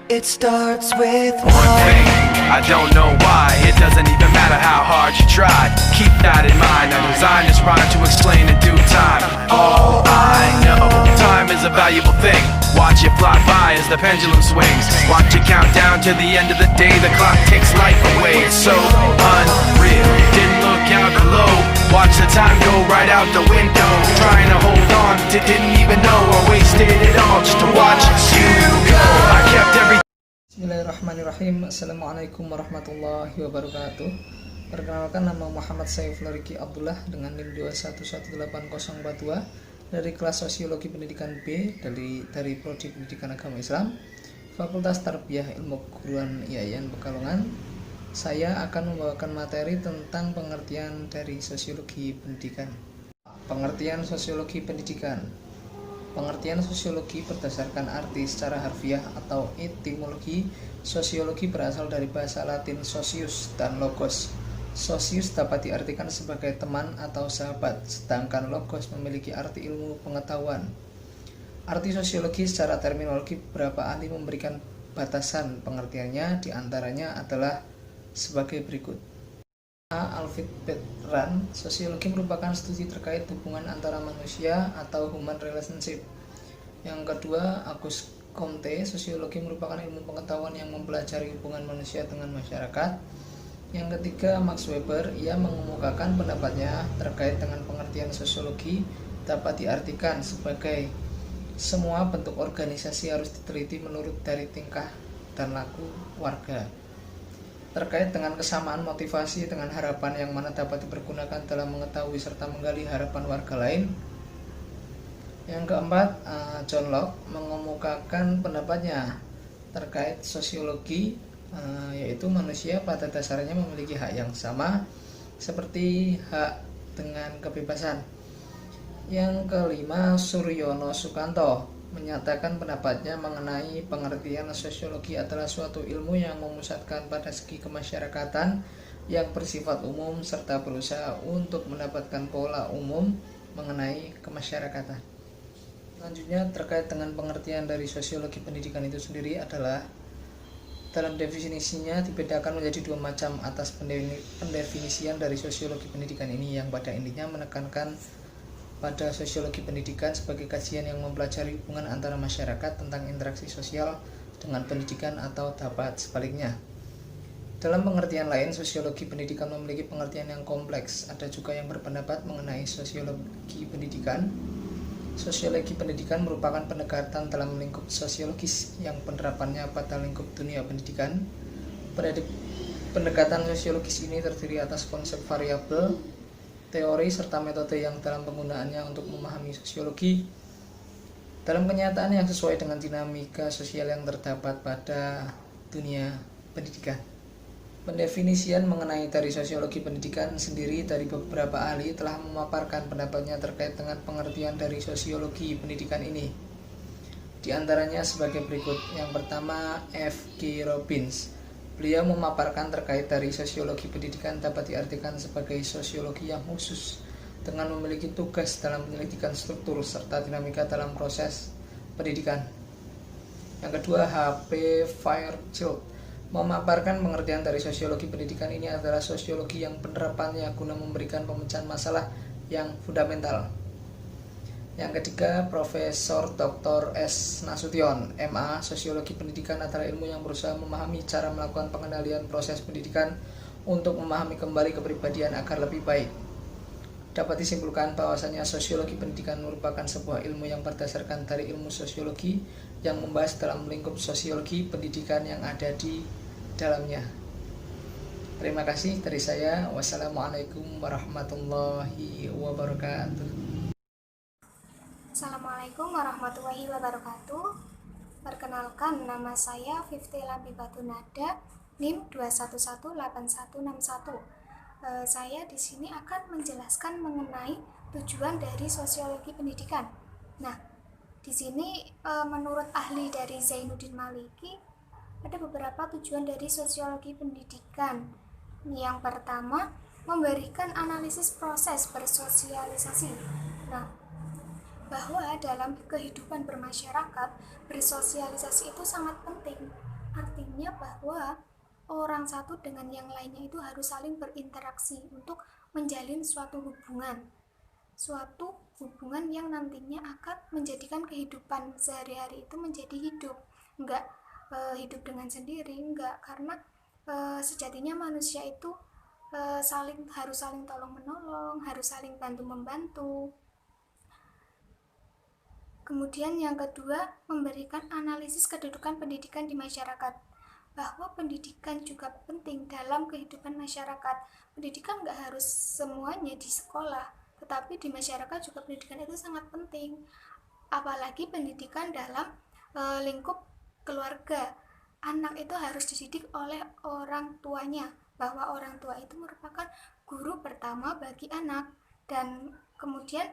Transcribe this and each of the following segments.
It starts with one thing, I don't know why. It doesn't even matter how hard you try. Keep that in mind. I designed this rhyme to explain in due time. All I know, time is a valuable thing. Watch it fly by as the pendulum swings. Watch it count down to the end of the day. The clock takes life away. It's so unreal. Didn't look out below. Watch the time go right out the window. Trying to hold on to didn't even know I wasted it all just to watch you go. I kept everything. Bismillahirrahmanirrahim. Assalamualaikum warahmatullahi wabarakatuh. Perkenalkan, nama Muhammad Saiful Riki Abdullah dengan NIM 2118042 dari kelas Sosiologi Pendidikan B dari Prodi Pendidikan Agama Islam, Fakultas Tarbiyah Ilmu Keguruan IAIN Pekalongan. Saya akan membawakan materi tentang pengertian dari sosiologi pendidikan. Pengertian sosiologi pendidikan. Pengertian sosiologi berdasarkan arti secara harfiah atau etimologi. Sosiologi berasal dari bahasa Latin socius dan logos. Socius dapat diartikan sebagai teman atau sahabat, sedangkan logos memiliki arti ilmu pengetahuan. Arti sosiologi secara terminologi beberapa ahli memberikan batasan pengertiannya, diantaranya adalah sebagai berikut. A. Alfred Bertrand, sosiologi merupakan studi terkait hubungan antara manusia atau human relationship. Yang kedua, Auguste Comte, sosiologi merupakan ilmu pengetahuan yang mempelajari hubungan manusia dengan masyarakat. Yang ketiga, Max Weber, ia mengemukakan pendapatnya terkait dengan pengertian sosiologi dapat diartikan sebagai semua bentuk organisasi harus diteliti menurut dari tingkah dan laku warga. Terkait dengan kesamaan motivasi dengan harapan yang mana dapat dipergunakan dalam mengetahui serta menggali harapan warga lain. Yang keempat, John Locke mengemukakan pendapatnya terkait sosiologi, yaitu manusia pada dasarnya memiliki hak yang sama seperti hak dengan kebebasan. Yang kelima, Suryono Sukanto menyatakan pendapatnya mengenai pengertian sosiologi adalah suatu ilmu yang memusatkan pada segi kemasyarakatan yang bersifat umum serta berusaha untuk mendapatkan pola umum mengenai kemasyarakatan. Selanjutnya, terkait dengan pengertian dari sosiologi pendidikan itu sendiri adalah dalam definisinya dibedakan menjadi dua macam atas pendefinisian dari sosiologi pendidikan ini, yang pada intinya menekankan pada sosiologi pendidikan sebagai kajian yang mempelajari hubungan antara masyarakat tentang interaksi sosial dengan pendidikan atau dapat sebaliknya. Dalam pengertian lain, sosiologi pendidikan memiliki pengertian yang kompleks. Ada juga yang berpendapat mengenai sosiologi pendidikan. Sosiologi pendidikan merupakan pendekatan dalam lingkup sosiologis yang penerapannya pada lingkup dunia pendidikan. Pendekatan sosiologis ini terdiri atas konsep variabel, teori serta metode yang dalam penggunaannya untuk memahami sosiologi dalam kenyataan yang sesuai dengan dinamika sosial yang terdapat pada dunia pendidikan. Pendefinisian mengenai dari sosiologi pendidikan sendiri dari beberapa ahli telah memaparkan pendapatnya terkait dengan pengertian dari sosiologi pendidikan ini. Di antaranya sebagai berikut. Yang pertama, F.G. Robbins. Beliau memaparkan terkait dari sosiologi pendidikan dapat diartikan sebagai sosiologi yang khusus dengan memiliki tugas dalam penyelidikan struktur serta dinamika dalam proses pendidikan. Yang kedua, H.P. Fairchild memaparkan pengertian dari sosiologi pendidikan ini adalah sosiologi yang penerapannya guna memberikan pemecahan masalah yang fundamental. Yang ketiga, Profesor Dr. S. Nasution, MA, sosiologi pendidikan adalah ilmu yang berusaha memahami cara melakukan pengendalian proses pendidikan untuk memahami kembali kepribadian agar lebih baik. Dapat disimpulkan bahwasanya sosiologi pendidikan merupakan sebuah ilmu yang berdasarkan dari ilmu sosiologi yang membahas dalam lingkup sosiologi pendidikan yang ada di dalamnya. Terima kasih dari saya. Wassalamualaikum warahmatullahi wabarakatuh. Assalamualaikum warahmatullahi wabarakatuh. Perkenalkan, nama saya Fifty Lambi Batunada, NIM 2118161. Saya di sini akan menjelaskan mengenai tujuan dari sosiologi pendidikan. Nah, di sini menurut ahli dari Zainuddin Maliki ada beberapa tujuan dari sosiologi pendidikan. Yang pertama, memberikan analisis proses bersosialisasi. Nah, bahwa dalam kehidupan bermasyarakat, bersosialisasi itu sangat penting tujuannya bahwa orang satu dengan yang lainnya itu harus saling berinteraksi untuk menjalin suatu hubungan yang nantinya akan menjadikan kehidupan sehari-hari itu menjadi hidup, enggak hidup dengan sendiri, enggak, karena sejatinya manusia itu harus saling tolong menolong, harus saling bantu membantu. Kemudian yang kedua, memberikan analisis kedudukan pendidikan di masyarakat, bahwa pendidikan juga penting dalam kehidupan masyarakat. Pendidikan nggak harus semuanya di sekolah, tetapi di masyarakat juga pendidikan itu sangat penting, apalagi pendidikan dalam lingkup keluarga. Anak itu harus dididik oleh orang tuanya, bahwa orang tua itu merupakan guru pertama bagi anak, dan kemudian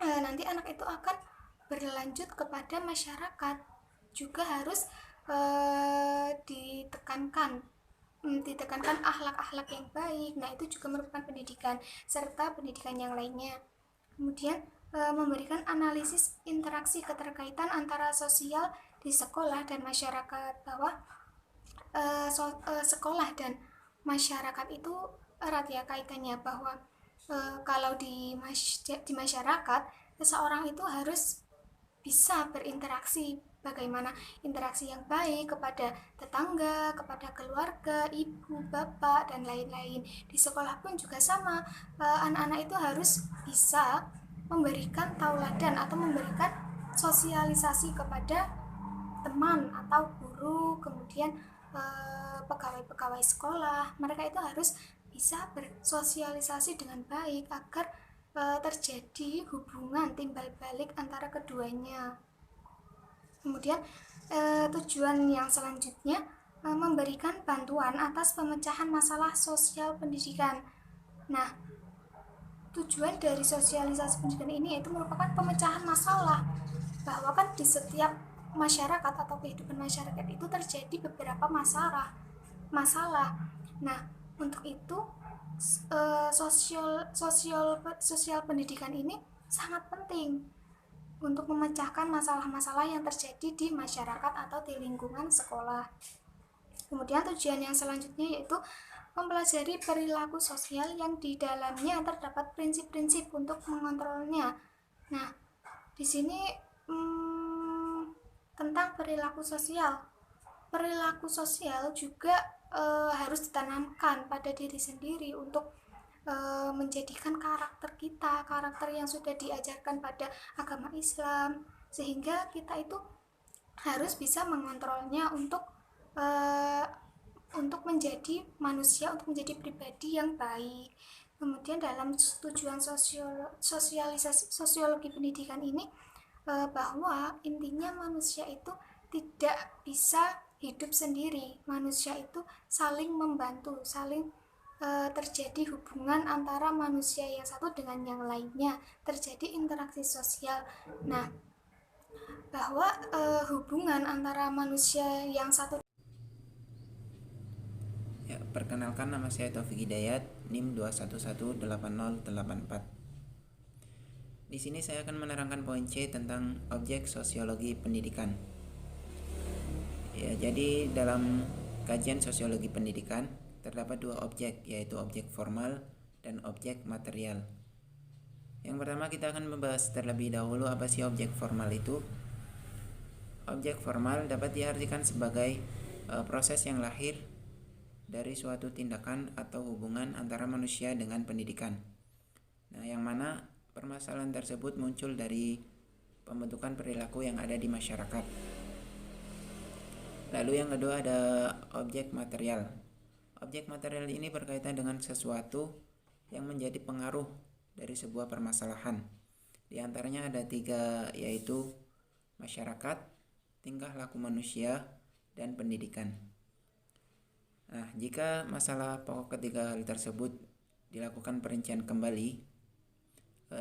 nanti anak itu akan berlanjut kepada masyarakat. Juga harus ditekankan akhlak-akhlak yang baik. Nah, itu juga merupakan pendidikan, serta pendidikan yang lainnya. Kemudian memberikan analisis interaksi keterkaitan antara sosial di sekolah dan masyarakat, bahwa sekolah dan masyarakat itu erat ya kaitannya, bahwa kalau di masyarakat, seseorang itu harus bisa berinteraksi, bagaimana interaksi yang baik kepada tetangga, kepada keluarga, ibu, bapak, dan lain-lain. Di sekolah pun juga sama, anak-anak itu harus bisa memberikan tauladan atau memberikan sosialisasi kepada teman atau guru, kemudian pegawai-pegawai sekolah. Mereka itu harus bisa bersosialisasi dengan baik agar terjadi hubungan timbal balik antara keduanya. Kemudian tujuan yang selanjutnya, memberikan bantuan atas pemecahan masalah sosial pendidikan. Nah, tujuan dari sosialisasi pendidikan ini yaitu merupakan pemecahan masalah, bahwa kan di setiap masyarakat atau kehidupan masyarakat itu terjadi beberapa masalah. Nah, untuk itu sosial pendidikan ini sangat penting untuk memecahkan masalah-masalah yang terjadi di masyarakat atau di lingkungan sekolah. Kemudian tujuan yang selanjutnya yaitu mempelajari perilaku sosial yang di dalamnya terdapat prinsip-prinsip untuk mengontrolnya. Nah, di sini tentang perilaku sosial. Perilaku sosial juga harus ditanamkan pada diri sendiri untuk menjadikan karakter kita, karakter yang sudah diajarkan pada agama Islam, sehingga kita itu harus bisa mengontrolnya untuk menjadi manusia, untuk menjadi pribadi yang baik. Kemudian dalam tujuan sosiologi pendidikan ini, bahwa intinya manusia itu tidak bisa hidup sendiri. Manusia itu saling membantu, saling terjadi hubungan antara manusia yang satu dengan yang lainnya, terjadi interaksi sosial. Nah, bahwa hubungan antara manusia yang satu. Ya, perkenalkan, nama saya Taufik Hidayat, NIM 2118084. Di sini saya akan menerangkan poin C tentang objek sosiologi pendidikan. Ya, jadi dalam kajian sosiologi pendidikan terdapat dua objek, yaitu objek formal dan objek material. Yang pertama, kita akan membahas terlebih dahulu apa sih objek formal itu. Objek formal dapat diartikan sebagai proses yang lahir dari suatu tindakan atau hubungan antara manusia dengan pendidikan. Nah, yang mana permasalahan tersebut muncul dari pembentukan perilaku yang ada di masyarakat. Lalu yang kedua ada objek material. Objek material ini berkaitan dengan sesuatu yang menjadi pengaruh dari sebuah permasalahan. Di antaranya ada 3, yaitu masyarakat, tingkah laku manusia, dan pendidikan. Nah, jika masalah pokok ketiga hal tersebut dilakukan perincian kembali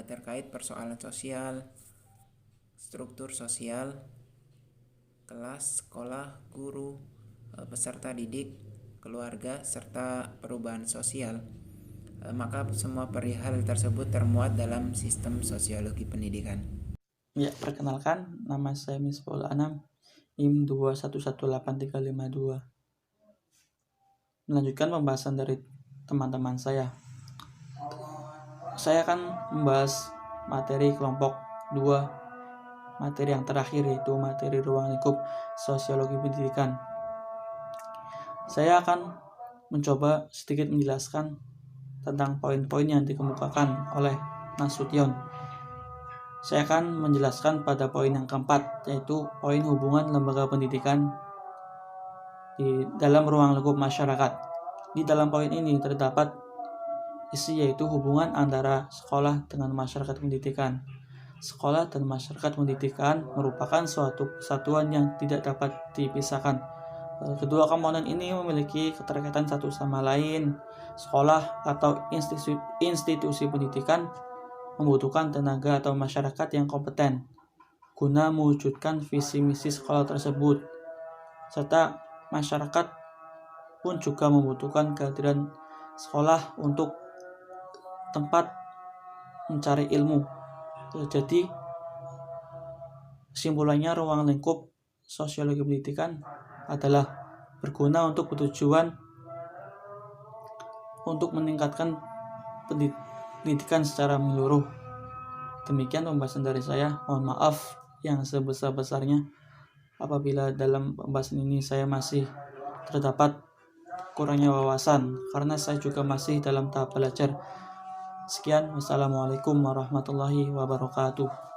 terkait persoalan sosial, struktur sosial, kelas, sekolah, guru, peserta didik, keluarga, serta perubahan sosial, maka semua perihal tersebut termuat dalam sistem sosiologi pendidikan. Ya, perkenalkan, nama saya Misbahul Anam, NIM 2118352. melanjutkan pembahasan dari teman-teman saya. Saya akan membahas materi kelompok 2, materi yang terakhir, yaitu materi ruang lingkup sosiologi pendidikan. Saya akan mencoba sedikit menjelaskan tentang poin-poin yang dikemukakan oleh Nasution. Saya akan menjelaskan pada poin yang keempat, yaitu poin hubungan lembaga pendidikan di dalam ruang lingkup masyarakat. Di dalam poin ini terdapat isi, yaitu hubungan antara sekolah dengan masyarakat pendidikan. Sekolah dan masyarakat pendidikan merupakan suatu kesatuan yang tidak dapat dipisahkan. Kedua komponen ini memiliki keterkaitan satu sama lain. Sekolah atau institusi pendidikan membutuhkan tenaga atau masyarakat yang kompeten guna mewujudkan visi misi sekolah tersebut, serta masyarakat pun juga membutuhkan kehadiran sekolah untuk tempat mencari ilmu. Jadi kesimpulannya, ruang lingkup sosiologi pendidikan adalah berguna untuk bertujuan untuk meningkatkan pendidikan secara menyeluruh. Demikian pembahasan dari saya. Mohon maaf yang sebesar-besarnya apabila dalam pembahasan ini saya masih terdapat kurangnya wawasan, karena saya juga masih dalam tahap belajar. Sekian, wassalamualaikum warahmatullahi wabarakatuh.